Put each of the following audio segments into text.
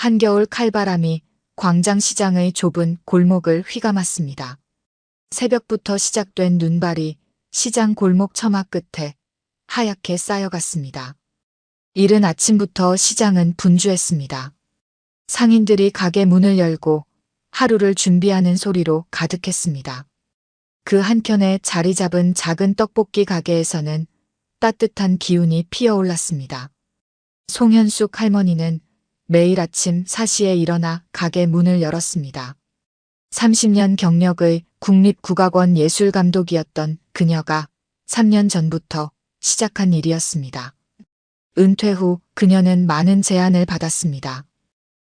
한겨울 칼바람이 광장시장의 좁은 골목을 휘감았습니다. 새벽부터 시작된 눈발이 시장 골목 처마 끝에 하얗게 쌓여갔습니다. 이른 아침부터 시장은 분주했습니다. 상인들이 가게 문을 열고 하루를 준비하는 소리로 가득했습니다. 그 한켠에 자리 잡은 작은 떡볶이 가게에서는 따뜻한 기운이 피어올랐습니다. 송현숙 할머니는 매일 아침 4시에 일어나 가게 문을 열었습니다. 30년 경력의 국립국악원 예술감독이었던 그녀가 3년 전부터 시작한 일이었습니다. 은퇴 후 그녀는 많은 제안을 받았습니다.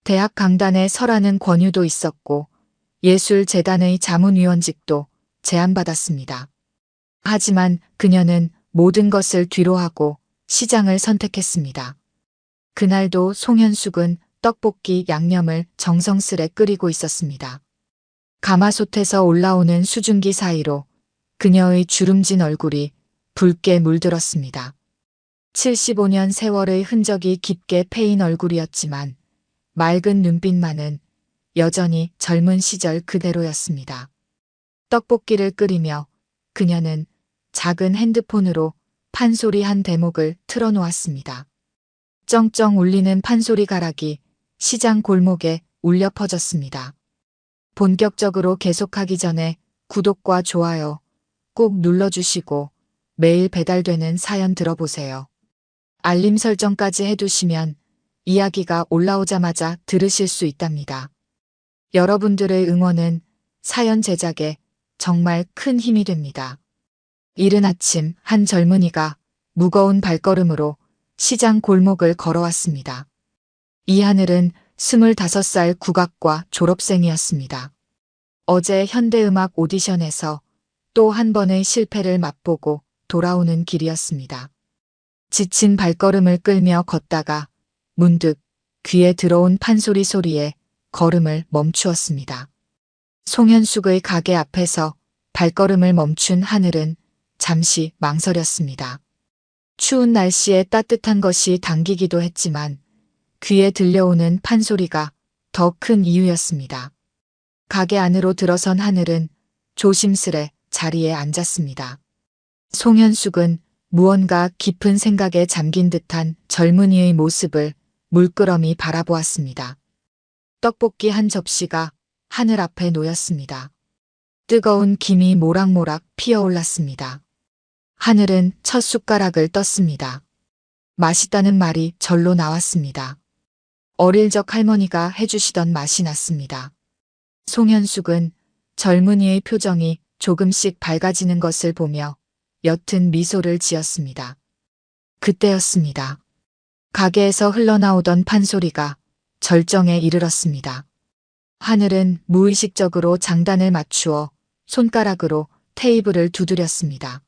대학 강단에 서라는 권유도 있었고 예술재단의 자문위원직도 제안받았습니다. 하지만 그녀는 모든 것을 뒤로하고 시장을 선택했습니다. 그날도 송현숙은 떡볶이 양념을 정성스레 끓이고 있었습니다. 가마솥에서 올라오는 수증기 사이로 그녀의 주름진 얼굴이 붉게 물들었습니다. 75년 세월의 흔적이 깊게 패인 얼굴이었지만 맑은 눈빛만은 여전히 젊은 시절 그대로였습니다. 떡볶이를 끓이며 그녀는 작은 핸드폰으로 판소리 한 대목을 틀어놓았습니다. 쩡쩡 울리는 판소리 가락이 시장 골목에 울려 퍼졌습니다. 본격적으로 계속하기 전에 구독과 좋아요 꼭 눌러주시고 매일 배달되는 사연 들어보세요. 알림 설정까지 해두시면 이야기가 올라오자마자 들으실 수 있답니다. 여러분들의 응원은 사연 제작에 정말 큰 힘이 됩니다. 이른 아침 한 젊은이가 무거운 발걸음으로 시장 골목을 걸어왔습니다. 이 하늘은 25살 국악과 졸업생이었습니다. 어제 현대음악 오디션에서 또 한 번의 실패를 맛보고 돌아오는 길이었습니다. 지친 발걸음을 끌며 걷다가 문득 귀에 들어온 판소리 소리에 걸음을 멈추었습니다. 송현숙의 가게 앞에서 발걸음을 멈춘 하늘은 잠시 망설였습니다. 추운 날씨에 따뜻한 것이 당기기도 했지만 귀에 들려오는 판소리가 더 큰 이유였습니다. 가게 안으로 들어선 하늘은 조심스레 자리에 앉았습니다. 송현숙은 무언가 깊은 생각에 잠긴 듯한 젊은이의 모습을 물끄러미 바라보았습니다. 떡볶이 한 접시가 하늘 앞에 놓였습니다. 뜨거운 김이 모락모락 피어올랐습니다. 하늘은 첫 숟가락을 떴습니다. 맛있다는 말이 절로 나왔습니다. 어릴 적 할머니가 해주시던 맛이 났습니다. 송현숙은 젊은이의 표정이 조금씩 밝아지는 것을 보며 옅은 미소를 지었습니다. 그때였습니다. 가게에서 흘러나오던 판소리가 절정에 이르렀습니다. 하늘은 무의식적으로 장단을 맞추어 손가락으로 테이블을 두드렸습니다.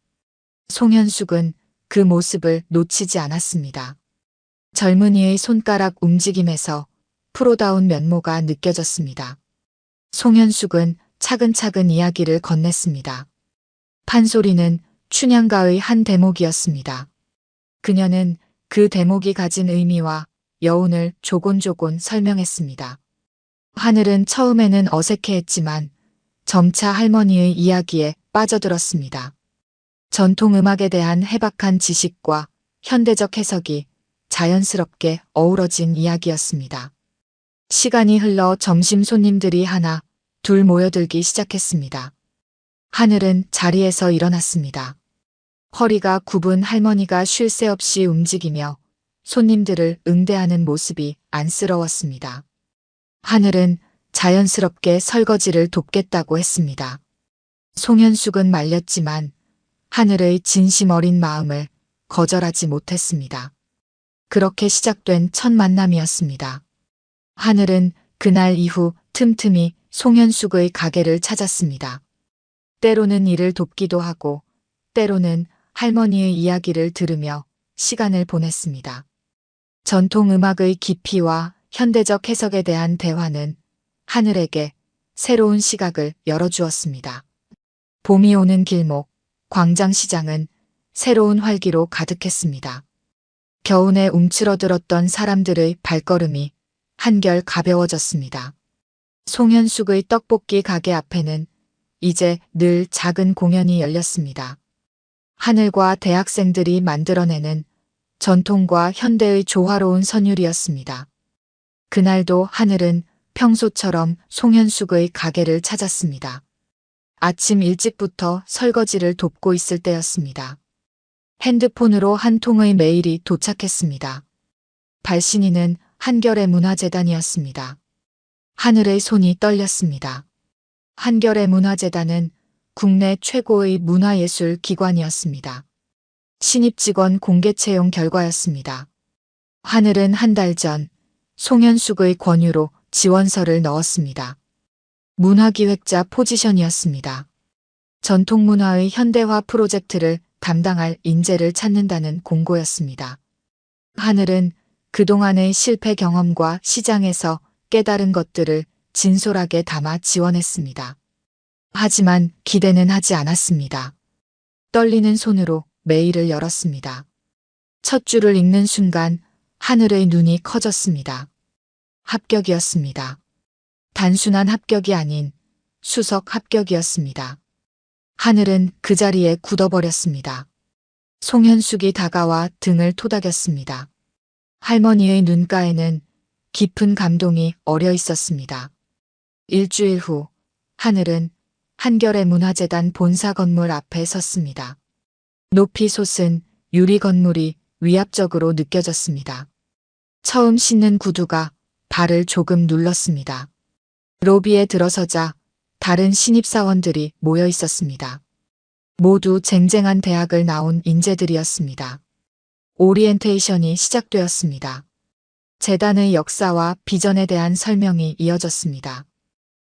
송현숙은 그 모습을 놓치지 않았습니다. 젊은이의 손가락 움직임에서 프로다운 면모가 느껴졌습니다. 송현숙은 차근차근 이야기를 건넸습니다. 판소리는 춘향가의 한 대목이었습니다. 그녀는 그 대목이 가진 의미와 여운을 조곤조곤 설명했습니다. 하늘은 처음에는 어색해했지만 점차 할머니의 이야기에 빠져들었습니다. 전통음악에 대한 해박한 지식과 현대적 해석이 자연스럽게 어우러진 이야기였습니다. 시간이 흘러 점심 손님들이 하나, 둘 모여들기 시작했습니다. 하늘은 자리에서 일어났습니다. 허리가 굽은 할머니가 쉴 새 없이 움직이며 손님들을 응대하는 모습이 안쓰러웠습니다. 하늘은 자연스럽게 설거지를 돕겠다고 했습니다. 송현숙은 말렸지만 하늘의 진심 어린 마음을 거절하지 못했습니다. 그렇게 시작된 첫 만남이었습니다. 하늘은 그날 이후 틈틈이 송현숙의 가게를 찾았습니다. 때로는 일을 돕기도 하고 때로는 할머니의 이야기를 들으며 시간을 보냈습니다. 전통음악의 깊이와 현대적 해석에 대한 대화는 하늘에게 새로운 시각을 열어주었습니다. 봄이 오는 길목, 광장시장은 새로운 활기로 가득했습니다. 겨우내 움츠러들었던 사람들의 발걸음이 한결 가벼워졌습니다. 송현숙의 떡볶이 가게 앞에는 이제 늘 작은 공연이 열렸습니다. 하늘과 대학생들이 만들어내는 전통과 현대의 조화로운 선율이었습니다. 그날도 하늘은 평소처럼 송현숙의 가게를 찾았습니다. 아침 일찍부터 설거지를 돕고 있을 때였습니다. 핸드폰으로 한 통의 메일이 도착했습니다. 발신인은 한결의 문화재단이었습니다. 하늘의 손이 떨렸습니다. 한결의 문화재단은 국내 최고의 문화예술 기관이었습니다. 신입 직원 공개 채용 결과였습니다. 하늘은 한 달 전 송현숙의 권유로 지원서를 넣었습니다. 문화기획자 포지션이었습니다. 전통문화의 현대화 프로젝트를 담당할 인재를 찾는다는 공고였습니다. 하늘은 그동안의 실패 경험과 시장에서 깨달은 것들을 진솔하게 담아 지원했습니다. 하지만 기대는 하지 않았습니다. 떨리는 손으로 메일을 열었습니다. 첫 줄을 읽는 순간 하늘의 눈이 커졌습니다. 합격이었습니다. 단순한 합격이 아닌 수석 합격이었습니다. 하늘은 그 자리에 굳어버렸습니다. 송현숙이 다가와 등을 토닥였습니다. 할머니의 눈가에는 깊은 감동이 어려 있었습니다. 일주일 후 하늘은 한결의 문화재단 본사 건물 앞에 섰습니다. 높이 솟은 유리 건물이 위압적으로 느껴졌습니다. 처음 신는 구두가 발을 조금 눌렀습니다. 로비에 들어서자 다른 신입사원들이 모여 있었습니다. 모두 쟁쟁한 대학을 나온 인재들이었습니다. 오리엔테이션이 시작되었습니다. 재단의 역사와 비전에 대한 설명이 이어졌습니다.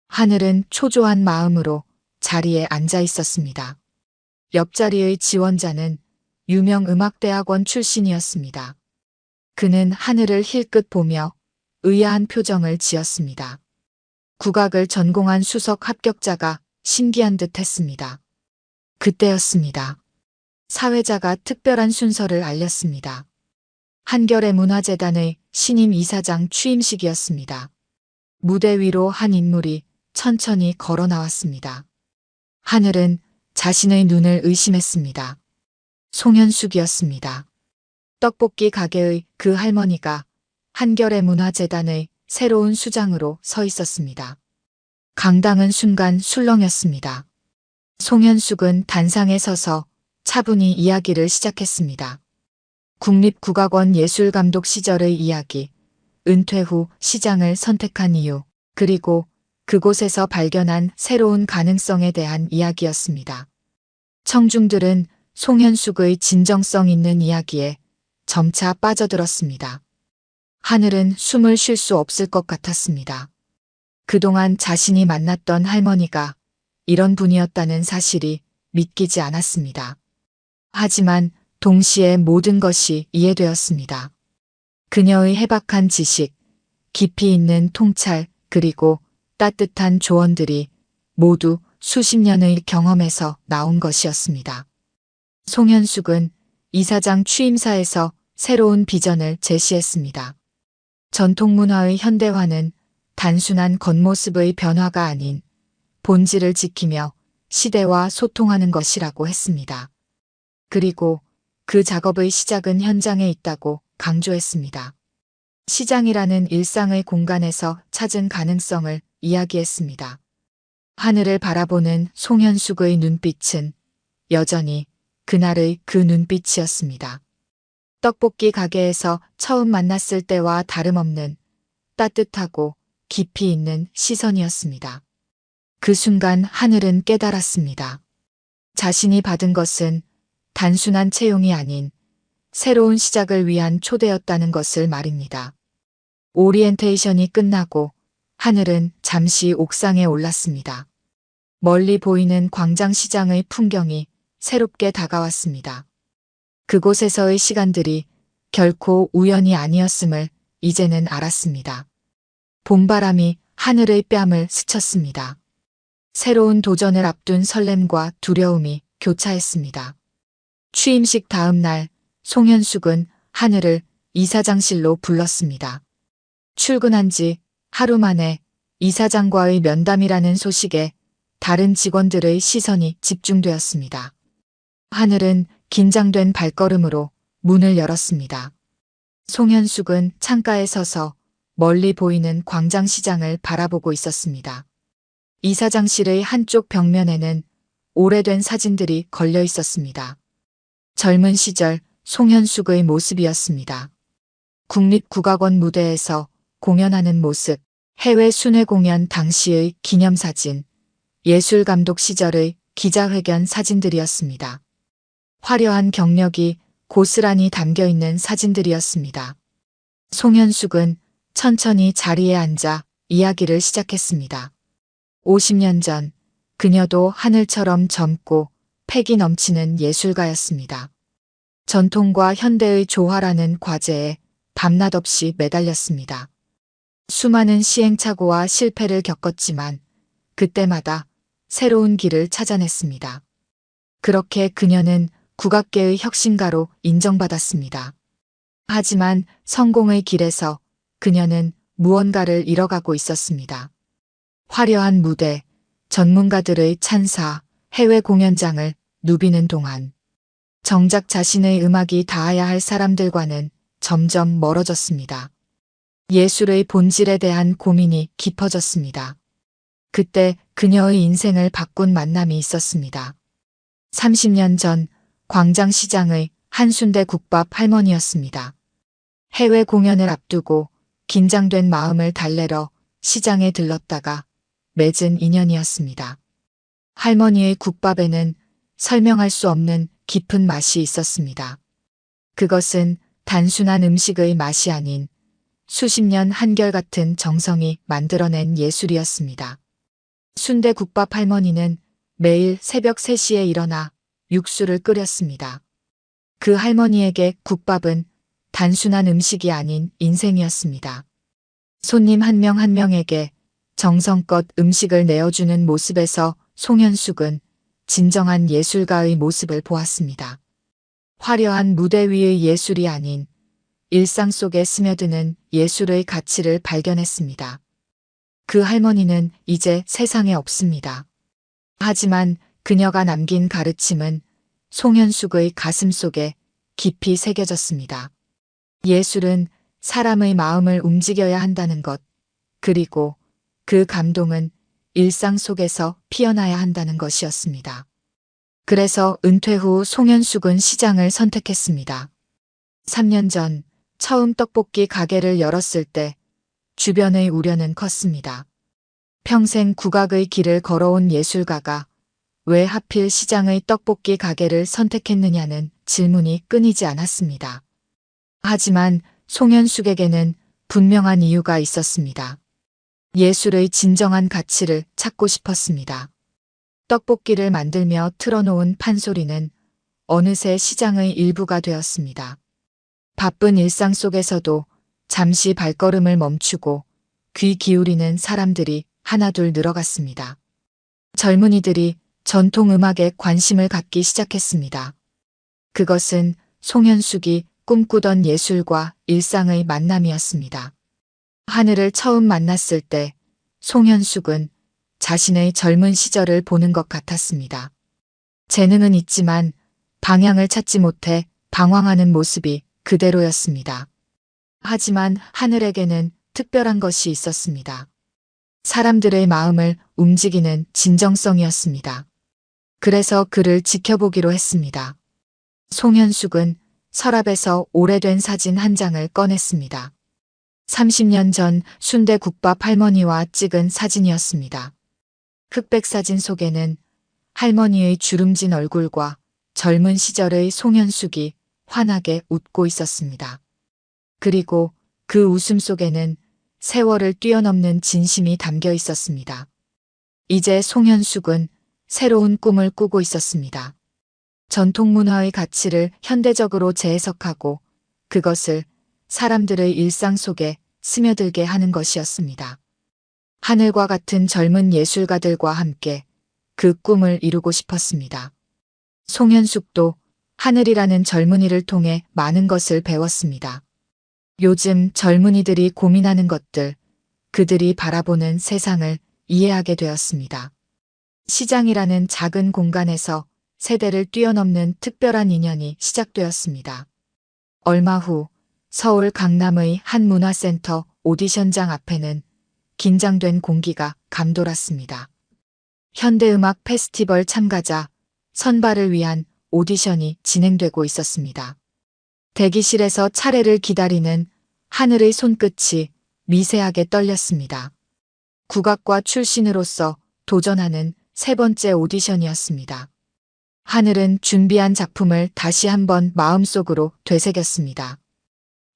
하늘은 초조한 마음으로 자리에 앉아 있었습니다. 옆자리의 지원자는 유명 음악대학원 출신이었습니다. 그는 하늘을 힐끗 보며 의아한 표정을 지었습니다. 국악을 전공한 수석 합격자가 신기한 듯 했습니다. 그때였습니다. 사회자가 특별한 순서를 알렸습니다. 한결의 문화재단의 신임 이사장 취임식이었습니다. 무대 위로 한 인물이 천천히 걸어 나왔습니다. 하늘은 자신의 눈을 의심했습니다. 송현숙이었습니다. 떡볶이 가게의 그 할머니가 한결의 문화재단의 새로운 수장으로 서 있었습니다. 강당은 순간 술렁였습니다. 송현숙은 단상에 서서 차분히 이야기를 시작했습니다. 국립국악원 예술감독 시절의 이야기, 은퇴 후 시장을 선택한 이유, 그리고 그곳에서 발견한 새로운 가능성에 대한 이야기였습니다. 청중들은 송현숙의 진정성 있는 이야기에 점차 빠져들었습니다. 하늘은 숨을 쉴 수 없을 것 같았습니다. 그동안 자신이 만났던 할머니가 이런 분이었다는 사실이 믿기지 않았습니다. 하지만 동시에 모든 것이 이해되었습니다. 그녀의 해박한 지식, 깊이 있는 통찰, 그리고 따뜻한 조언들이 모두 수십 년의 경험에서 나온 것이었습니다. 송현숙은 이사장 취임사에서 새로운 비전을 제시했습니다. 전통문화의 현대화는 단순한 겉모습의 변화가 아닌 본질을 지키며 시대와 소통하는 것이라고 했습니다. 그리고 그 작업의 시작은 현장에 있다고 강조했습니다. 시장이라는 일상의 공간에서 찾은 가능성을 이야기했습니다. 하늘을 바라보는 송현숙의 눈빛은 여전히 그날의 그 눈빛이었습니다. 떡볶이 가게에서 처음 만났을 때와 다름없는 따뜻하고 깊이 있는 시선이었습니다. 그 순간 하늘은 깨달았습니다. 자신이 받은 것은 단순한 채용이 아닌 새로운 시작을 위한 초대였다는 것을 말입니다. 오리엔테이션이 끝나고 하늘은 잠시 옥상에 올랐습니다. 멀리 보이는 광장시장의 풍경이 새롭게 다가왔습니다. 그곳에서의 시간들이 결코 우연이 아니었음을 이제는 알았습니다. 봄바람이 하늘의 뺨을 스쳤습니다. 새로운 도전을 앞둔 설렘과 두려움이 교차했습니다. 취임식 다음 날 송현숙은 하늘을 이사장실로 불렀습니다. 출근한 지 하루 만에 이사장과의 면담이라는 소식에 다른 직원들의 시선이 집중되었습니다. 하늘은 긴장된 발걸음으로 문을 열었습니다. 송현숙은 창가에 서서 멀리 보이는 광장시장을 바라보고 있었습니다. 이사장실의 한쪽 벽면에는 오래된 사진들이 걸려 있었습니다. 젊은 시절 송현숙의 모습이었습니다. 국립국악원 무대에서 공연하는 모습, 해외 순회 공연 당시의 기념사진, 예술감독 시절의 기자회견 사진들이었습니다. 화려한 경력이 고스란히 담겨 있는 사진들이었습니다. 송현숙은 천천히 자리에 앉아 이야기를 시작했습니다. 50년 전 그녀도 하늘처럼 젊고 패기 넘치는 예술가였습니다. 전통과 현대의 조화라는 과제에 밤낮 없이 매달렸습니다. 수많은 시행착오와 실패를 겪었지만 그때마다 새로운 길을 찾아냈습니다. 그렇게 그녀는 국악계의 혁신가로 인정받았습니다. 하지만 성공의 길에서 그녀는 무언가를 잃어가고 있었습니다. 화려한 무대, 전문가들의 찬사, 해외 공연장을 누비는 동안 정작 자신의 음악이 닿아야 할 사람들과는 점점 멀어졌습니다. 예술의 본질에 대한 고민이 깊어졌습니다. 그때 그녀의 인생을 바꾼 만남이 있었습니다. 30년 전 광장시장의 한순대 국밥 할머니였습니다. 해외 공연을 앞두고 긴장된 마음을 달래러 시장에 들렀다가 맺은 인연이었습니다. 할머니의 국밥에는 설명할 수 없는 깊은 맛이 있었습니다. 그것은 단순한 음식의 맛이 아닌 수십 년 한결같은 정성이 만들어낸 예술이었습니다. 순대국밥 할머니는 매일 새벽 3시에 일어나 육수를 끓였습니다. 그 할머니에게 국밥은 단순한 음식이 아닌 인생이었습니다. 손님 한 명 한 명에게 정성껏 음식을 내어주는 모습에서 송현숙은 진정한 예술가의 모습을 보았습니다. 화려한 무대 위의 예술이 아닌 일상 속에 스며드는 예술의 가치를 발견했습니다. 그 할머니는 이제 세상에 없습니다. 하지만 그녀가 남긴 가르침은 송현숙의 가슴 속에 깊이 새겨졌습니다. 예술은 사람의 마음을 움직여야 한다는 것, 그리고 그 감동은 일상 속에서 피어나야 한다는 것이었습니다. 그래서 은퇴 후 송현숙은 시장을 선택했습니다. 3년 전 처음 떡볶이 가게를 열었을 때 주변의 우려는 컸습니다. 평생 국악의 길을 걸어온 예술가가 왜 하필 시장의 떡볶이 가게를 선택했느냐는 질문이 끊이지 않았습니다. 하지만 송현숙에게는 분명한 이유가 있었습니다. 예술의 진정한 가치를 찾고 싶었습니다. 떡볶이를 만들며 틀어놓은 판소리는 어느새 시장의 일부가 되었습니다. 바쁜 일상 속에서도 잠시 발걸음을 멈추고 귀 기울이는 사람들이 하나둘 늘어갔습니다. 젊은이들이 전통 음악에 관심을 갖기 시작했습니다. 그것은 송현숙이 꿈꾸던 예술과 일상의 만남이었습니다. 하늘을 처음 만났을 때 송현숙은 자신의 젊은 시절을 보는 것 같았습니다. 재능은 있지만 방향을 찾지 못해 방황하는 모습이 그대로였습니다. 하지만 하늘에게는 특별한 것이 있었습니다. 사람들의 마음을 움직이는 진정성이었습니다. 그래서 그를 지켜보기로 했습니다. 송현숙은 서랍에서 오래된 사진 한 장을 꺼냈습니다. 30년 전 순대국밥 할머니와 찍은 사진이었습니다. 흑백 사진 속에는 할머니의 주름진 얼굴과 젊은 시절의 송현숙이 환하게 웃고 있었습니다. 그리고 그 웃음 속에는 세월을 뛰어넘는 진심이 담겨 있었습니다. 이제 송현숙은 새로운 꿈을 꾸고 있었습니다. 전통문화의 가치를 현대적으로 재해석하고 그것을 사람들의 일상 속에 스며들게 하는 것이었습니다. 하늘과 같은 젊은 예술가들과 함께 그 꿈을 이루고 싶었습니다. 송현숙도 하늘이라는 젊은이를 통해 많은 것을 배웠습니다. 요즘 젊은이들이 고민하는 것들, 그들이 바라보는 세상을 이해하게 되었습니다. 시장이라는 작은 공간에서 세대를 뛰어넘는 특별한 인연이 시작되었습니다. 얼마 후 서울 강남의 한 문화센터 오디션장 앞에는 긴장된 공기가 감돌았습니다. 현대음악 페스티벌 참가자 선발을 위한 오디션이 진행되고 있었습니다. 대기실에서 차례를 기다리는 하늘의 손끝이 미세하게 떨렸습니다. 국악과 출신으로서 도전하는 세 번째 오디션이었습니다. 하늘은 준비한 작품을 다시 한번 마음속으로 되새겼습니다.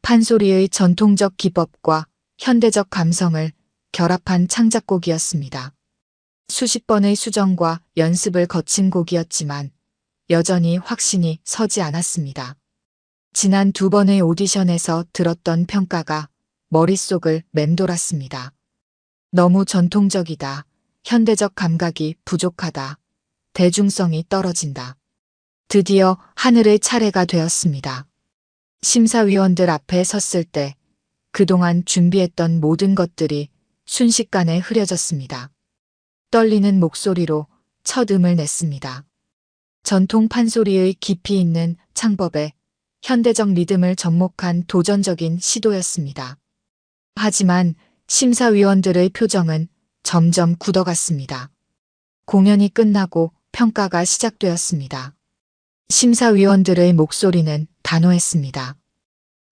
판소리의 전통적 기법과 현대적 감성을 결합한 창작곡이었습니다. 수십 번의 수정과 연습을 거친 곡이었지만 여전히 확신이 서지 않았습니다. 지난 두 번의 오디션에서 들었던 평가가 머릿속을 맴돌았습니다. 너무 전통적이다. 현대적 감각이 부족하다. 대중성이 떨어진다. 드디어 하늘의 차례가 되었습니다. 심사위원들 앞에 섰을 때 그동안 준비했던 모든 것들이 순식간에 흐려졌습니다. 떨리는 목소리로 첫 음을 냈습니다. 전통 판소리의 깊이 있는 창법에 현대적 리듬을 접목한 도전적인 시도였습니다. 하지만 심사위원들의 표정은 점점 굳어갔습니다. 공연이 끝나고 평가가 시작되었습니다. 심사위원들의 목소리는 단호했습니다.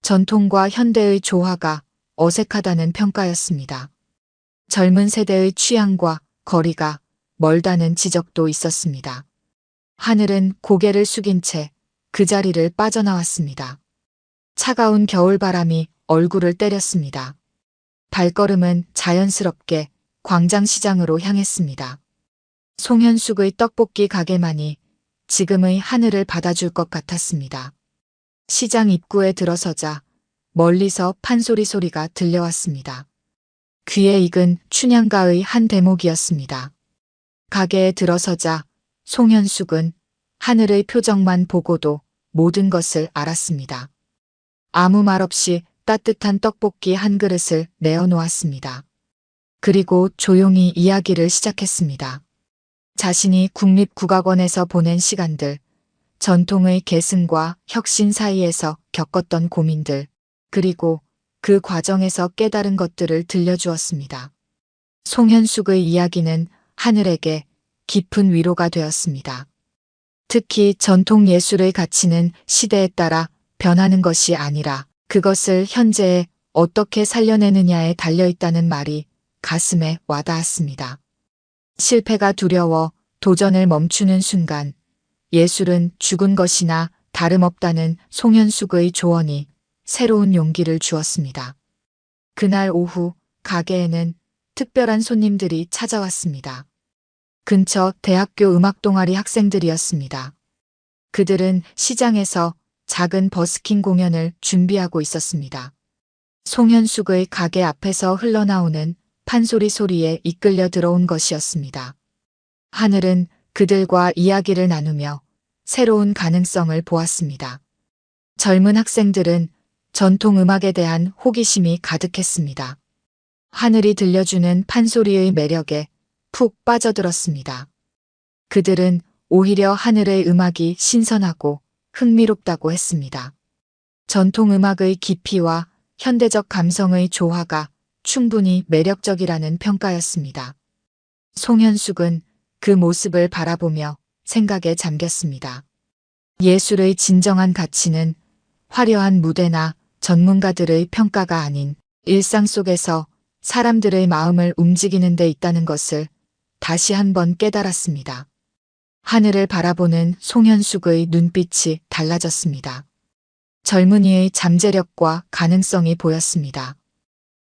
전통과 현대의 조화가 어색하다는 평가였습니다. 젊은 세대의 취향과 거리가 멀다는 지적도 있었습니다. 하늘은 고개를 숙인 채 그 자리를 빠져나왔습니다. 차가운 겨울바람이 얼굴을 때렸습니다. 발걸음은 자연스럽게 광장시장으로 향했습니다. 송현숙의 떡볶이 가게만이 지금의 하늘을 받아줄 것 같았습니다. 시장 입구에 들어서자 멀리서 판소리 소리가 들려왔습니다. 귀에 익은 춘향가의 한 대목이었습니다. 가게에 들어서자 송현숙은 하늘의 표정만 보고도 모든 것을 알았습니다. 아무 말 없이 따뜻한 떡볶이 한 그릇을 내어놓았습니다. 그리고 조용히 이야기를 시작했습니다. 자신이 국립국악원에서 보낸 시간들, 전통의 계승과 혁신 사이에서 겪었던 고민들, 그리고 그 과정에서 깨달은 것들을 들려주었습니다. 송현숙의 이야기는 하늘에게 깊은 위로가 되었습니다. 특히 전통 예술의 가치는 시대에 따라 변하는 것이 아니라 그것을 현재에 어떻게 살려내느냐에 달려있다는 말이 가슴에 와닿았습니다. 실패가 두려워 도전을 멈추는 순간 예술은 죽은 것이나 다름없다는 송현숙의 조언이 새로운 용기를 주었습니다. 그날 오후 가게에는 특별한 손님들이 찾아왔습니다. 근처 대학교 음악동아리 학생들이었습니다. 그들은 시장에서 작은 버스킹 공연을 준비하고 있었습니다. 송현숙의 가게 앞에서 흘러나오는 판소리 소리에 이끌려 들어온 것이었습니다. 하늘은 그들과 이야기를 나누며 새로운 가능성을 보았습니다. 젊은 학생들은 전통 음악에 대한 호기심이 가득했습니다. 하늘이 들려주는 판소리의 매력에 푹 빠져들었습니다. 그들은 오히려 하늘의 음악이 신선하고 흥미롭다고 했습니다. 전통 음악의 깊이와 현대적 감성의 조화가 충분히 매력적이라는 평가였습니다. 송현숙은 그 모습을 바라보며 생각에 잠겼습니다. 예술의 진정한 가치는 화려한 무대나 전문가들의 평가가 아닌 일상 속에서 사람들의 마음을 움직이는 데 있다는 것을 다시 한번 깨달았습니다. 하늘을 바라보는 송현숙의 눈빛이 달라졌습니다. 젊은이의 잠재력과 가능성이 보였습니다.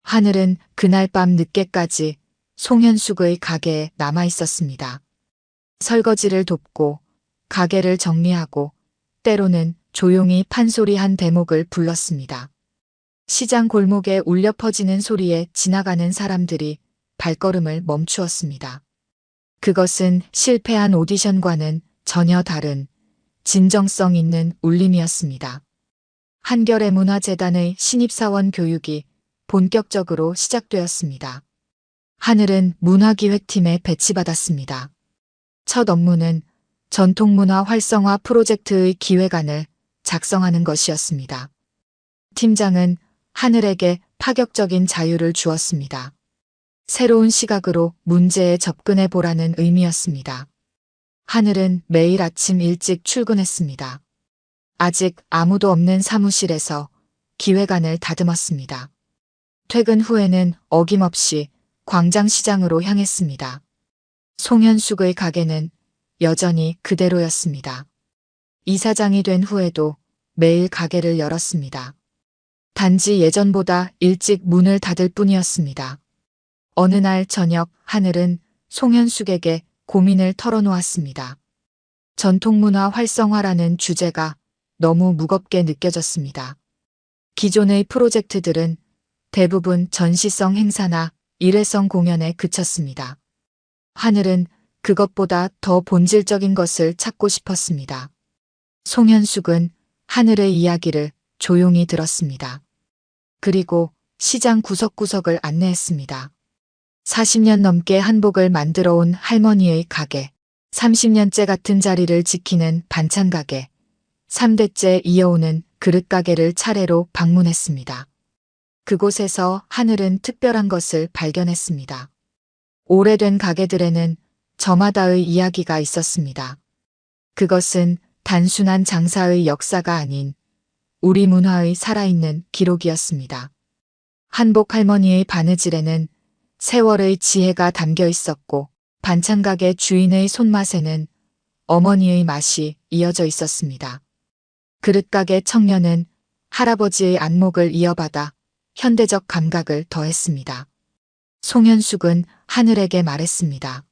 하늘은 그날 밤 늦게까지 송현숙의 가게에 남아 있었습니다. 설거지를 돕고 가게를 정리하고 때로는 조용히 판소리 한 대목을 불렀습니다. 시장 골목에 울려 퍼지는 소리에 지나가는 사람들이 발걸음을 멈추었습니다. 그것은 실패한 오디션과는 전혀 다른 진정성 있는 울림이었습니다. 한겨레 문화재단의 신입사원 교육이 본격적으로 시작되었습니다. 하늘은 문화기획팀에 배치받았습니다. 첫 업무는 전통문화 활성화 프로젝트의 기획안을 작성하는 것이었습니다. 팀장은 하늘에게 파격적인 자유를 주었습니다. 새로운 시각으로 문제에 접근해 보라는 의미였습니다. 하늘은 매일 아침 일찍 출근했습니다. 아직 아무도 없는 사무실에서 기획안을 다듬었습니다. 퇴근 후에는 어김없이 광장시장으로 향했습니다. 송현숙의 가게는 여전히 그대로였습니다. 이사장이 된 후에도 매일 가게를 열었습니다. 단지 예전보다 일찍 문을 닫을 뿐이었습니다. 어느 날 저녁 하늘은 송현숙에게 고민을 털어놓았습니다. 전통문화 활성화라는 주제가 너무 무겁게 느껴졌습니다. 기존의 프로젝트들은 대부분 전시성 행사나 일회성 공연에 그쳤습니다. 하늘은 그것보다 더 본질적인 것을 찾고 싶었습니다. 송현숙은 하늘의 이야기를 조용히 들었습니다. 그리고 시장 구석구석을 안내했습니다. 40년 넘게 한복을 만들어 온 할머니의 가게, 30년째 같은 자리를 지키는 반찬 가게, 3대째 이어오는 그릇 가게를 차례로 방문했습니다. 그곳에서 하늘은 특별한 것을 발견했습니다. 오래된 가게들에는 저마다의 이야기가 있었습니다. 그것은 단순한 장사의 역사가 아닌 우리 문화의 살아있는 기록이었습니다. 한복 할머니의 바느질에는 세월의 지혜가 담겨 있었고 반찬 가게 주인의 손맛에는 어머니의 맛이 이어져 있었습니다. 그릇 가게 청년은 할아버지의 안목을 이어받아 현대적 감각을 더했습니다. 송현숙은 하늘에게 말했습니다.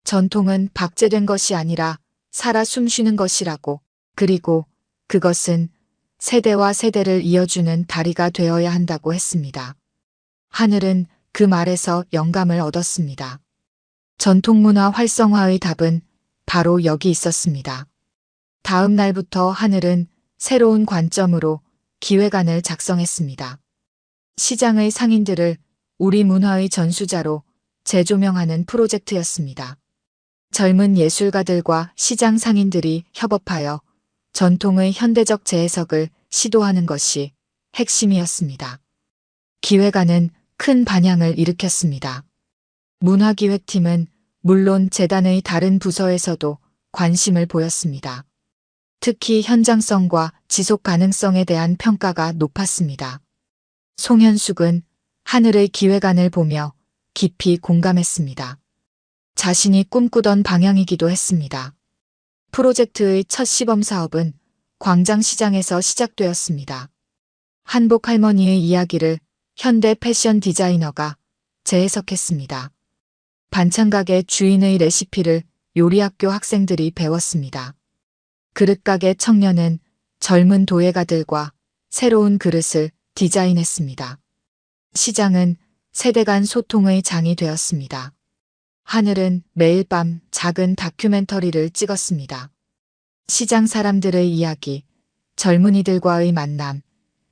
전통은 박제된 것이 아니라 살아 숨쉬는 것이라고, 그리고 그것은 세대와 세대를 이어주는 다리가 되어야 한다고 했습니다. 하늘은 그 말에서 영감을 얻었습니다. 전통문화 활성화의 답은 바로 여기 있었습니다. 다음 날부터 하늘은 새로운 관점으로 기획안을 작성했습니다. 시장의 상인들을 우리 문화의 전수자로 재조명하는 프로젝트였습니다. 젊은 예술가들과 시장 상인들이 협업하여 전통의 현대적 재해석을 시도하는 것이 핵심이었습니다. 기획안은 큰 반향을 일으켰습니다. 문화기획팀은 물론 재단의 다른 부서에서도 관심을 보였습니다. 특히 현장성과 지속 가능성에 대한 평가가 높았습니다. 송현숙은 하늘의 기획안을 보며 깊이 공감했습니다. 자신이 꿈꾸던 방향이기도 했습니다. 프로젝트의 첫 시범 사업은 광장시장에서 시작되었습니다. 한복 할머니의 이야기를 현대 패션 디자이너가 재해석했습니다. 반찬가게 주인의 레시피를 요리학교 학생들이 배웠습니다. 그릇가게 청년은 젊은 도예가들과 새로운 그릇을 디자인했습니다. 시장은 세대 간 소통의 장이 되었습니다. 하늘은 매일 밤 작은 다큐멘터리를 찍었습니다. 시장 사람들의 이야기, 젊은이들과의 만남,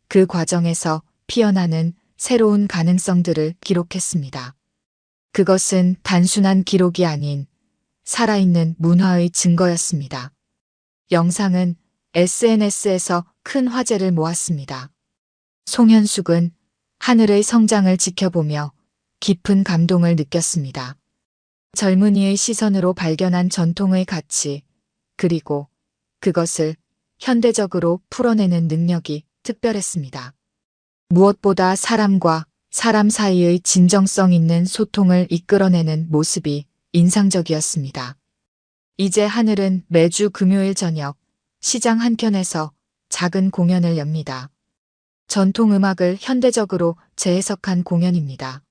그 과정에서 피어나는 새로운 가능성들을 기록했습니다. 그것은 단순한 기록이 아닌 살아있는 문화의 증거였습니다. 영상은 SNS에서 큰 화제를 모았습니다. 송현숙은 하늘의 성장을 지켜보며 깊은 감동을 느꼈습니다. 젊은이의 시선으로 발견한 전통의 가치, 그리고 그것을 현대적으로 풀어내는 능력이 특별했습니다. 무엇보다 사람과 사람 사이의 진정성 있는 소통을 이끌어내는 모습이 인상적이었습니다. 이제 하늘은 매주 금요일 저녁 시장 한켠에서 작은 공연을 엽니다. 전통 음악을 현대적으로 재해석한 공연입니다.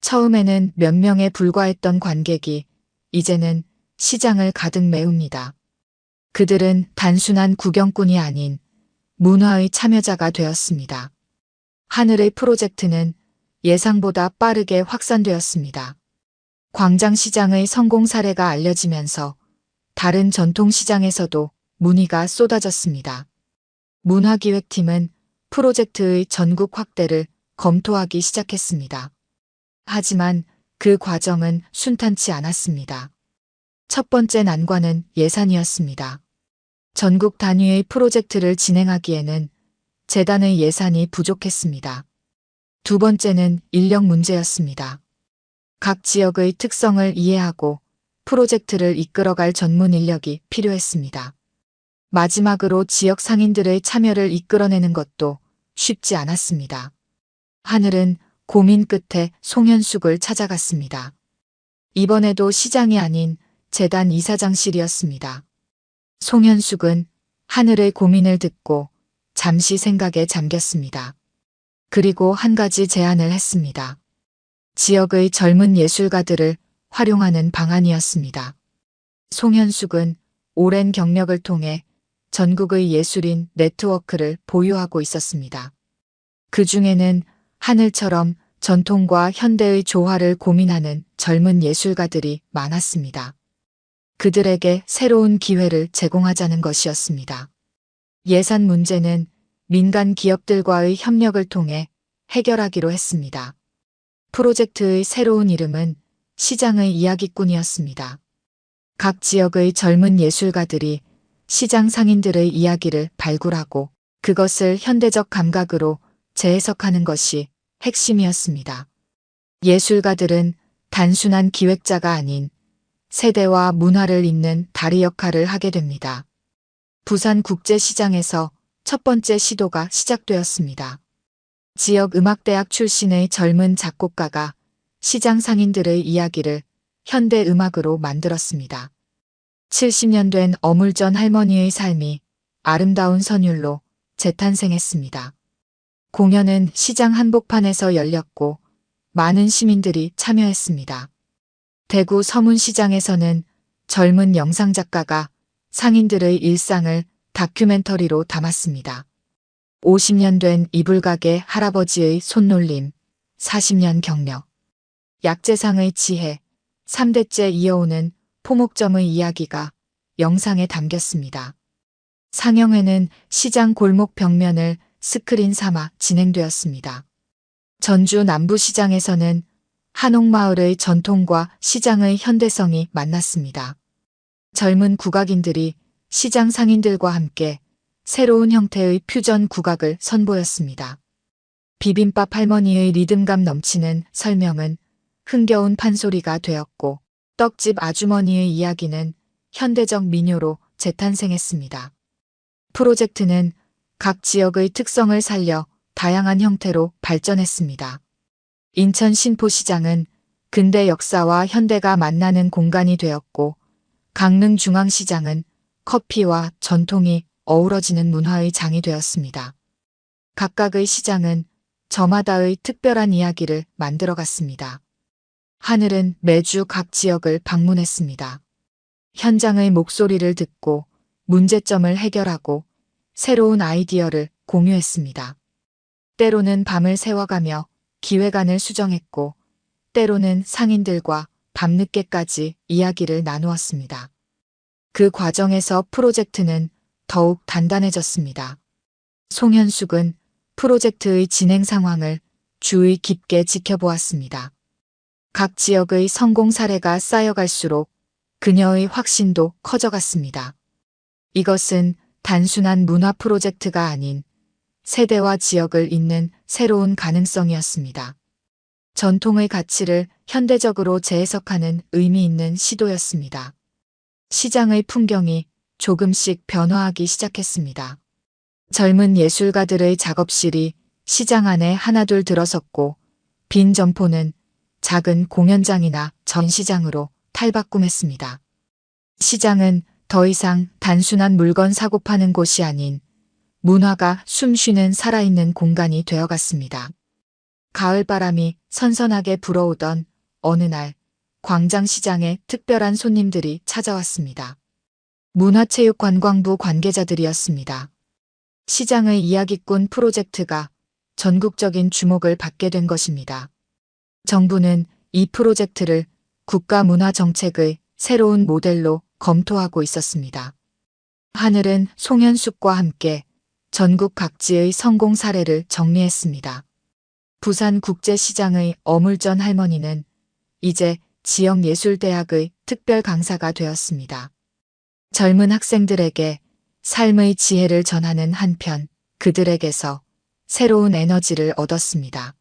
처음에는 몇 명에 불과했던 관객이 이제는 시장을 가득 메웁니다. 그들은 단순한 구경꾼이 아닌 문화의 참여자가 되었습니다. 하늘의 프로젝트는 예상보다 빠르게 확산되었습니다. 광장시장의 성공 사례가 알려지면서 다른 전통시장에서도 문의가 쏟아졌습니다. 문화기획팀은 프로젝트의 전국 확대를 검토하기 시작했습니다. 하지만 그 과정은 순탄치 않았습니다. 첫 번째 난관은 예산이었습니다. 전국 단위의 프로젝트를 진행하기에는 재단의 예산이 부족했습니다. 두 번째는 인력 문제였습니다. 각 지역의 특성을 이해하고 프로젝트를 이끌어갈 전문 인력이 필요했습니다. 마지막으로 지역 상인들의 참여를 이끌어내는 것도 쉽지 않았습니다. 하늘은 고민 끝에 송현숙을 찾아갔습니다. 이번에도 시장이 아닌 재단 이사장실이었습니다. 송현숙은 하늘의 고민을 듣고 잠시 생각에 잠겼습니다. 그리고 한 가지 제안을 했습니다. 지역의 젊은 예술가들을 활용하는 방안이었습니다. 송현숙은 오랜 경력을 통해 전국의 예술인 네트워크를 보유하고 있었습니다. 그 중에는 하늘처럼 전통과 현대의 조화를 고민하는 젊은 예술가들이 많았습니다. 그들에게 새로운 기회를 제공하자는 것이었습니다. 예산 문제는 민간 기업들과의 협력을 통해 해결하기로 했습니다. 프로젝트의 새로운 이름은 시장의 이야기꾼이었습니다. 각 지역의 젊은 예술가들이 시장 상인들의 이야기를 발굴하고 그것을 현대적 감각으로 재해석하는 것이 핵심이었습니다. 예술가들은 단순한 기획자가 아닌 세대와 문화를 잇는 다리 역할을 하게 됩니다. 부산 국제시장에서 첫 번째 시도가 시작되었습니다. 지역 음악대학 출신의 젊은 작곡가가 시장 상인들의 이야기를 현대 음악으로 만들었습니다. 70년 된 어물전 할머니의 삶이 아름다운 선율로 재탄생했습니다. 공연은 시장 한복판에서 열렸고 많은 시민들이 참여했습니다. 대구 서문시장에서는 젊은 영상작가가 상인들의 일상을 다큐멘터리로 담았습니다. 50년 된 이불가게 할아버지의 손놀림, 40년 경력, 약재상의 지혜, 3대째 이어오는 포목점의 이야기가 영상에 담겼습니다. 상영회는 시장 골목 벽면을 스크린 삼아 진행되었습니다. 전주 남부시장에서는 한옥마을의 전통과 시장의 현대성이 만났습니다. 젊은 국악인들이 시장 상인들과 함께 새로운 형태의 퓨전 국악을 선보였습니다. 비빔밥 할머니의 리듬감 넘치는 설명은 흥겨운 판소리가 되었고 떡집 아주머니의 이야기는 현대적 민요로 재탄생했습니다. 프로젝트는 각 지역의 특성을 살려 다양한 형태로 발전했습니다. 인천 신포시장은 근대 역사와 현대가 만나는 공간이 되었고 강릉 중앙시장은 커피와 전통이 어우러지는 문화의 장이 되었습니다. 각각의 시장은 저마다의 특별한 이야기를 만들어갔습니다. 하늘은 매주 각 지역을 방문했습니다. 현장의 목소리를 듣고 문제점을 해결하고 새로운 아이디어를 공유했습니다. 때로는 밤을 새워가며 기획안을 수정했고 때로는 상인들과 밤늦게까지 이야기를 나누었습니다. 그 과정에서 프로젝트는 더욱 단단해졌습니다. 송현숙은 프로젝트의 진행 상황을 주의 깊게 지켜보았습니다. 각 지역의 성공 사례가 쌓여갈수록 그녀의 확신도 커져갔습니다. 이것은 단순한 문화 프로젝트가 아닌 세대와 지역을 잇는 새로운 가능성이었습니다. 전통의 가치를 현대적으로 재해석하는 의미 있는 시도였습니다. 시장의 풍경이 조금씩 변화하기 시작했습니다. 젊은 예술가들의 작업실이 시장 안에 하나둘 들어섰고 빈 점포는 작은 공연장이나 전시장으로 탈바꿈했습니다. 시장은 더 이상 단순한 물건 사고 파는 곳이 아닌 문화가 숨쉬는 살아있는 공간이 되어갔습니다. 가을바람이 선선하게 불어오던 어느 날 광장시장에 특별한 손님들이 찾아왔습니다. 문화체육관광부 관계자들이었습니다. 시장의 이야기꾼 프로젝트가 전국적인 주목을 받게 된 것입니다. 정부는 이 프로젝트를 국가문화정책의 새로운 모델로 검토하고 있었습니다. 하늘은 송현숙과 함께 전국 각지의 성공 사례를 정리했습니다. 부산국제시장의 어물전 할머니는 이제 지역예술대학의 특별 강사가 되었습니다. 젊은 학생들에게 삶의 지혜를 전하는 한편 그들에게서 새로운 에너지를 얻었습니다.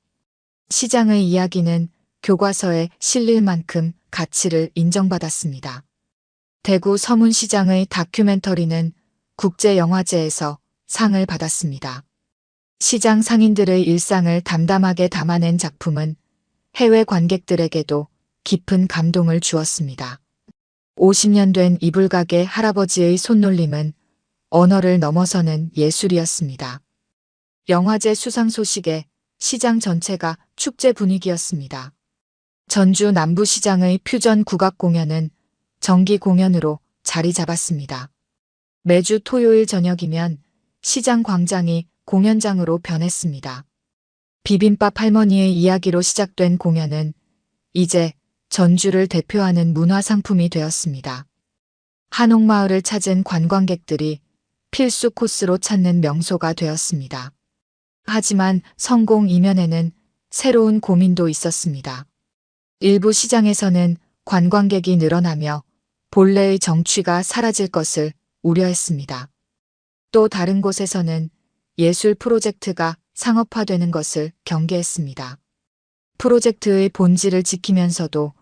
시장의 이야기는 교과서에 실릴 만큼 가치를 인정받았습니다. 대구 서문시장의 다큐멘터리는 국제영화제에서 상을 받았습니다. 시장 상인들의 일상을 담담하게 담아낸 작품은 해외 관객들에게도 깊은 감동을 주었습니다. 50년 된 이불가게 할아버지의 손놀림은 언어를 넘어서는 예술이었습니다. 영화제 수상 소식에 시장 전체가 축제 분위기였습니다. 전주 남부시장의 퓨전 국악 공연은 정기 공연으로 자리 잡았습니다. 매주 토요일 저녁이면 시장 광장이 공연장으로 변했습니다. 비빔밥 할머니의 이야기로 시작된 공연은 이제 전주를 대표하는 문화상품이 되었습니다. 한옥마을을 찾은 관광객들이 필수 코스로 찾는 명소가 되었습니다. 하지만 성공 이면에는 새로운 고민도 있었습니다. 일부 시장에서는 관광객이 늘어나며 본래의 정취가 사라질 것을 우려했습니다. 또 다른 곳에서는 예술 프로젝트가 상업화되는 것을 경계했습니다. 프로젝트의 본질을 지키면서도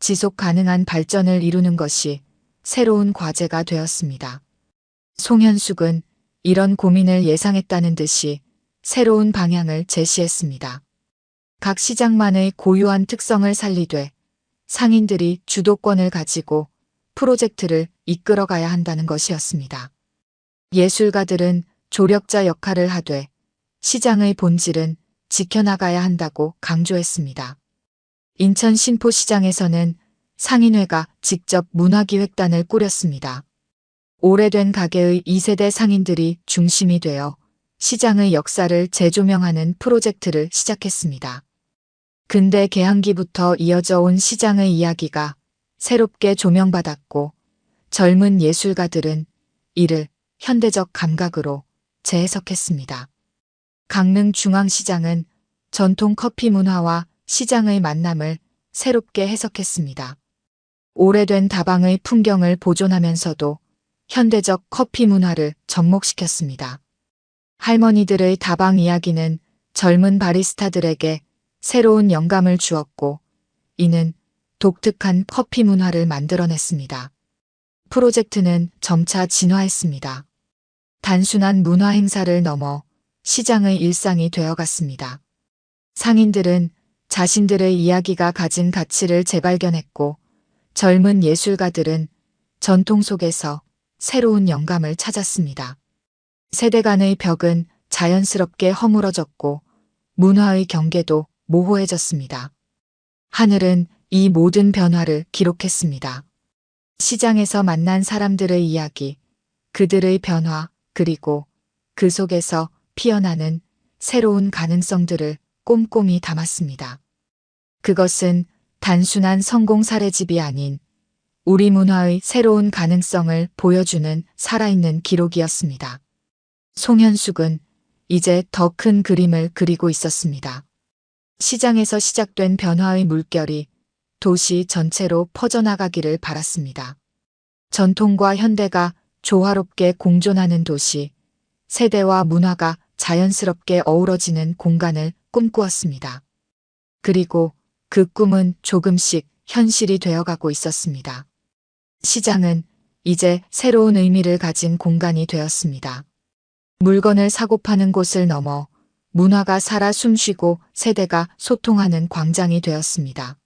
지속 가능한 발전을 이루는 것이 새로운 과제가 되었습니다. 송현숙은 이런 고민을 예상했다는 듯이 새로운 방향을 제시했습니다. 각 시장만의 고유한 특성을 살리되 상인들이 주도권을 가지고 프로젝트를 이끌어가야 한다는 것이었습니다. 예술가들은 조력자 역할을 하되 시장의 본질은 지켜나가야 한다고 강조했습니다. 인천 신포시장에서는 상인회가 직접 문화기획단을 꾸렸습니다. 오래된 가게의 2세대 상인들이 중심이 되어 시장의 역사를 재조명하는 프로젝트를 시작했습니다. 근대 개항기부터 이어져 온 시장의 이야기가 새롭게 조명받았고 젊은 예술가들은 이를 현대적 감각으로 재해석했습니다. 강릉 중앙시장은 전통 커피 문화와 시장의 만남을 새롭게 해석했습니다. 오래된 다방의 풍경을 보존하면서도 현대적 커피 문화를 접목시켰습니다. 할머니들의 다방 이야기는 젊은 바리스타들에게 새로운 영감을 주었고 이는 독특한 커피 문화를 만들어냈습니다. 프로젝트는 점차 진화했습니다. 단순한 문화 행사를 넘어 시장의 일상이 되어갔습니다. 상인들은 자신들의 이야기가 가진 가치를 재발견했고 젊은 예술가들은 전통 속에서 새로운 영감을 찾았습니다. 세대 간의 벽은 자연스럽게 허물어졌고 문화의 경계도 모호해졌습니다. 하늘은 이 모든 변화를 기록했습니다. 시장에서 만난 사람들의 이야기, 그들의 변화, 그리고 그 속에서 피어나는 새로운 가능성들을 꼼꼼히 담았습니다. 그것은 단순한 성공 사례집이 아닌 우리 문화의 새로운 가능성을 보여주는 살아있는 기록이었습니다. 송현숙은 이제 더 큰 그림을 그리고 있었습니다. 시장에서 시작된 변화의 물결이 도시 전체로 퍼져나가기를 바랐습니다. 전통과 현대가 조화롭게 공존하는 도시, 세대와 문화가 자연스럽게 어우러지는 공간을 꿈꾸었습니다. 그리고 그 꿈은 조금씩 현실이 되어가고 있었습니다. 시장은 이제 새로운 의미를 가진 공간이 되었습니다. 물건을 사고 파는 곳을 넘어 문화가 살아 숨쉬고 세대가 소통하는 광장이 되었습니다.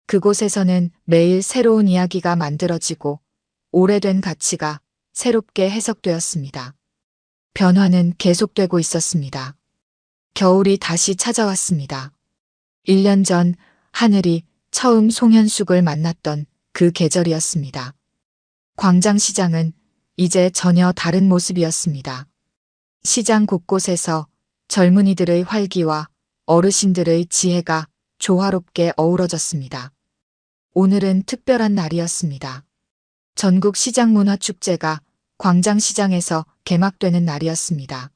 그곳에서는 매일 새로운 이야기가 만들어지고 오래된 가치가 새롭게 해석되었습니다. 변화는 계속되고 있었습니다. 겨울이 다시 찾아왔습니다. 1년 전 하늘이 처음 송현숙을 만났던 그 계절이었습니다. 광장시장은 이제 전혀 다른 모습이었습니다. 시장 곳곳에서 젊은이들의 활기와 어르신들의 지혜가 조화롭게 어우러졌습니다. 오늘은 특별한 날이었습니다. 전국 시장문화축제가 광장시장에서 개막되는 날이었습니다.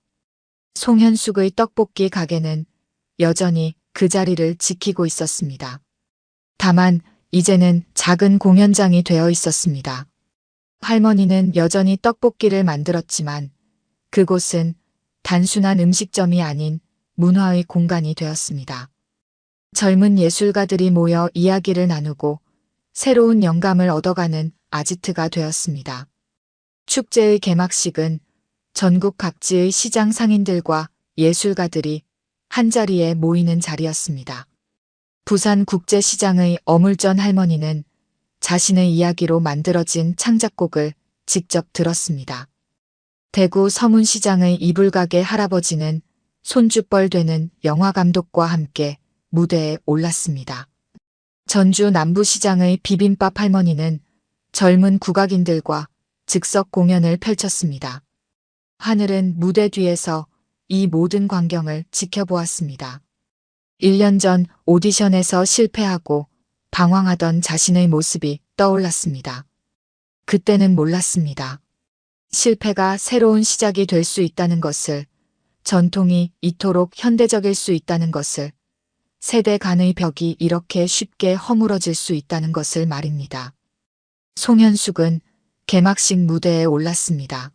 송현숙의 떡볶이 가게는 여전히 그 자리를 지키고 있었습니다. 다만 이제는 작은 공연장이 되어 있었습니다. 할머니는 여전히 떡볶이를 만들었지만 그곳은 단순한 음식점이 아닌 문화의 공간이 되었습니다. 젊은 예술가들이 모여 이야기를 나누고 새로운 영감을 얻어가는 아지트가 되었습니다. 축제의 개막식은 전국 각지의 시장 상인들과 예술가들이 한자리에 모이는 자리였습니다. 부산국제시장의 어물전 할머니는 자신의 이야기로 만들어진 창작곡을 직접 들었습니다. 대구 서문시장의 이불가게 할아버지는 손주뻘 되는 영화감독과 함께 무대에 올랐습니다. 전주 남부시장의 비빔밥 할머니는 젊은 국악인들과 즉석 공연을 펼쳤습니다. 하늘은 무대 뒤에서 이 모든 광경을 지켜보았습니다. 1년 전 오디션에서 실패하고 방황하던 자신의 모습이 떠올랐습니다. 그때는 몰랐습니다. 실패가 새로운 시작이 될 수 있다는 것을, 전통이 이토록 현대적일 수 있다는 것을, 세대 간의 벽이 이렇게 쉽게 허물어질 수 있다는 것을 말입니다. 송현숙은 개막식 무대에 올랐습니다.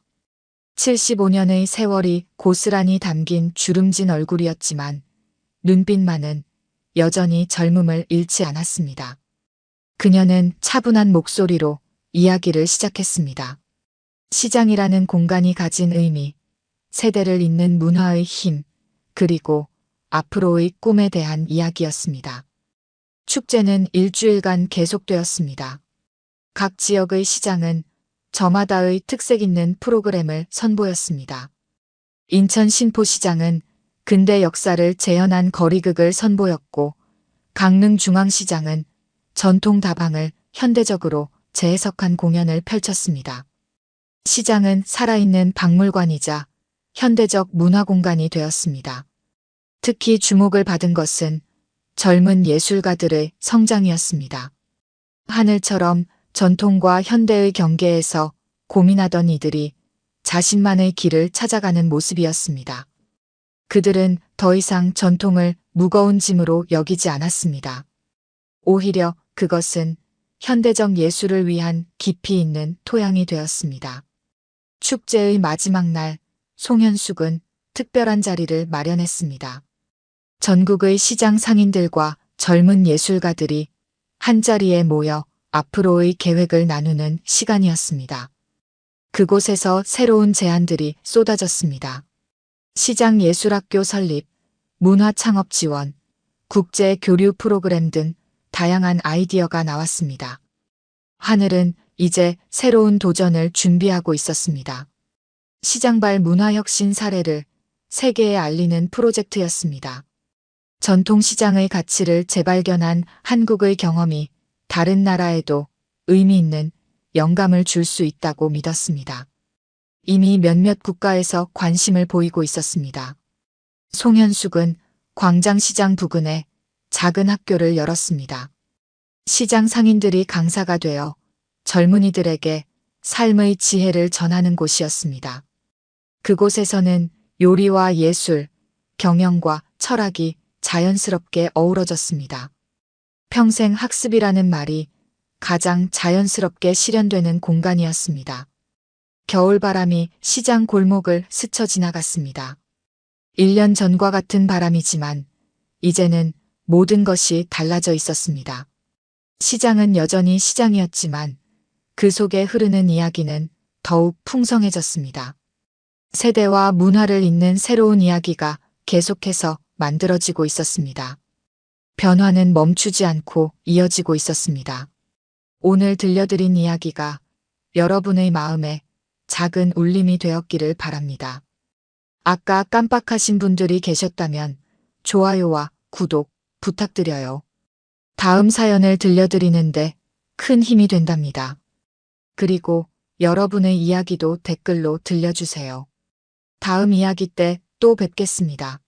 75년의 세월이 고스란히 담긴 주름진 얼굴이었지만 눈빛만은 여전히 젊음을 잃지 않았습니다. 그녀는 차분한 목소리로 이야기를 시작했습니다. 시장이라는 공간이 가진 의미, 세대를 잇는 문화의 힘, 그리고 앞으로의 꿈에 대한 이야기였습니다. 축제는 일주일간 계속되었습니다. 각 지역의 시장은 저마다의 특색 있는 프로그램을 선보였습니다. 인천 신포시장은 근대 역사를 재현한 거리극을 선보였고, 강릉 중앙시장은 전통 다방을 현대적으로 재해석한 공연을 펼쳤습니다. 시장은 살아있는 박물관이자 현대적 문화공간이 되었습니다. 특히 주목을 받은 것은 젊은 예술가들의 성장이었습니다. 하늘처럼 전통과 현대의 경계에서 고민하던 이들이 자신만의 길을 찾아가는 모습이었습니다. 그들은 더 이상 전통을 무거운 짐으로 여기지 않았습니다. 오히려 그것은 현대적 예술을 위한 깊이 있는 토양이 되었습니다. 축제의 마지막 날, 송현숙은 특별한 자리를 마련했습니다. 전국의 시장 상인들과 젊은 예술가들이 한자리에 모여 앞으로의 계획을 나누는 시간이었습니다. 그곳에서 새로운 제안들이 쏟아졌습니다. 시장예술학교 설립, 문화창업 지원, 국제 교류 프로그램 등 다양한 아이디어가 나왔습니다. 하늘은 이제 새로운 도전을 준비하고 있었습니다. 시장발 문화혁신 사례를 세계에 알리는 프로젝트였습니다. 전통시장의 가치를 재발견한 한국의 경험이 다른 나라에도 의미 있는 영감을 줄 수 있다고 믿었습니다. 이미 몇몇 국가에서 관심을 보이고 있었습니다. 송현숙은 광장시장 부근에 작은 학교를 열었습니다. 시장 상인들이 강사가 되어 젊은이들에게 삶의 지혜를 전하는 곳이었습니다. 그곳에서는 요리와 예술, 경영과 철학이 자연스럽게 어우러졌습니다. 평생 학습이라는 말이 가장 자연스럽게 실현되는 공간이었습니다. 겨울바람이 시장 골목을 스쳐 지나갔습니다. 1년 전과 같은 바람이지만 이제는 모든 것이 달라져 있었습니다. 시장은 여전히 시장이었지만 그 속에 흐르는 이야기는 더욱 풍성해졌습니다. 세대와 문화를 잇는 새로운 이야기가 계속해서 만들어지고 있었습니다. 변화는 멈추지 않고 이어지고 있었습니다. 오늘 들려드린 이야기가 여러분의 마음에 작은 울림이 되었기를 바랍니다. 아까 깜빡하신 분들이 계셨다면 좋아요와 구독 부탁드려요. 다음 사연을 들려드리는데 큰 힘이 된답니다. 그리고 여러분의 이야기도 댓글로 들려주세요. 다음 이야기 때 또 뵙겠습니다.